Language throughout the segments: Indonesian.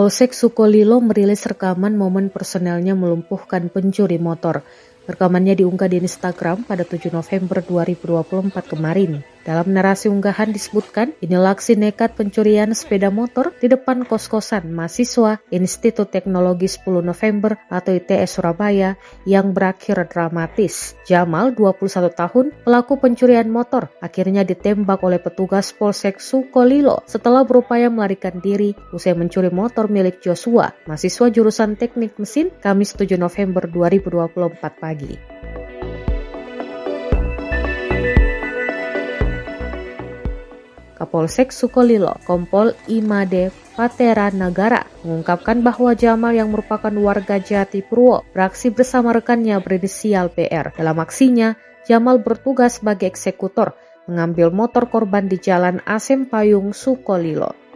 Polsek Sukolilo merilis rekaman momen personelnya melumpuhkan pencuri motor. Rekamannya diunggah di Instagram pada 7 November 2024 kemarin. Dalam narasi unggahan disebutkan, inilah aksi nekat pencurian sepeda motor di depan kos-kosan mahasiswa Institut Teknologi 10 November atau ITS Surabaya yang berakhir dramatis. Jamal, 21 tahun, pelaku pencurian motor, akhirnya ditembak oleh petugas Polsek Sukolilo setelah berupaya melarikan diri usai mencuri motor milik Joshua, mahasiswa jurusan Teknik Mesin, Kamis 7 November 2024 pagi. Kapolsek Sukolilo, Kompol Imade Patera Nagara, mengungkapkan bahwa Jamal yang merupakan warga Jatipurwo beraksi bersama rekannya berinisial PR. Dalam aksinya, Jamal bertugas sebagai eksekutor, mengambil motor korban di Jalan Asem Payung, Sukolilo.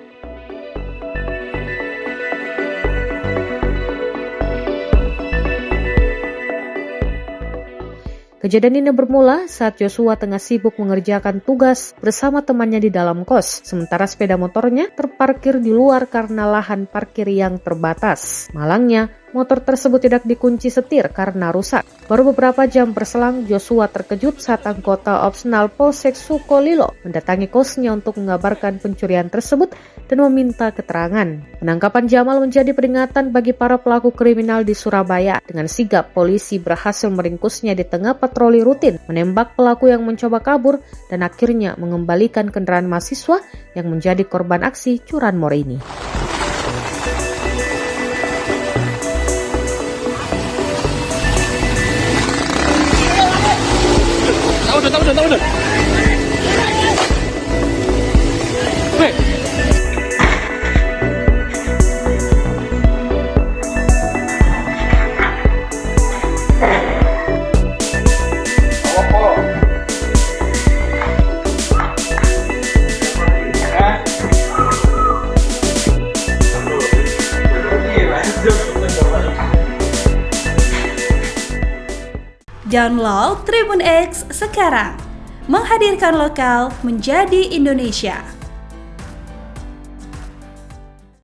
Kejadian ini bermula saat Joshua tengah sibuk mengerjakan tugas bersama temannya di dalam kos, sementara sepeda motornya terparkir di luar karena lahan parkir yang terbatas. Malangnya, motor tersebut tidak dikunci setir karena rusak. Baru beberapa jam berselang, Joshua terkejut saat anggota opsional Polsek Sukolilo mendatangi kosnya untuk mengabarkan pencurian tersebut dan meminta keterangan. Penangkapan Jamal menjadi peringatan bagi para pelaku kriminal di Surabaya. Dengan sigap, polisi berhasil meringkusnya di tengah patroli rutin, menembak pelaku yang mencoba kabur, dan akhirnya mengembalikan kendaraan mahasiswa yang menjadi korban aksi curanmor ini. Tahu. Weh. Download Tribun X sekarang, menghadirkan lokal menjadi Indonesia.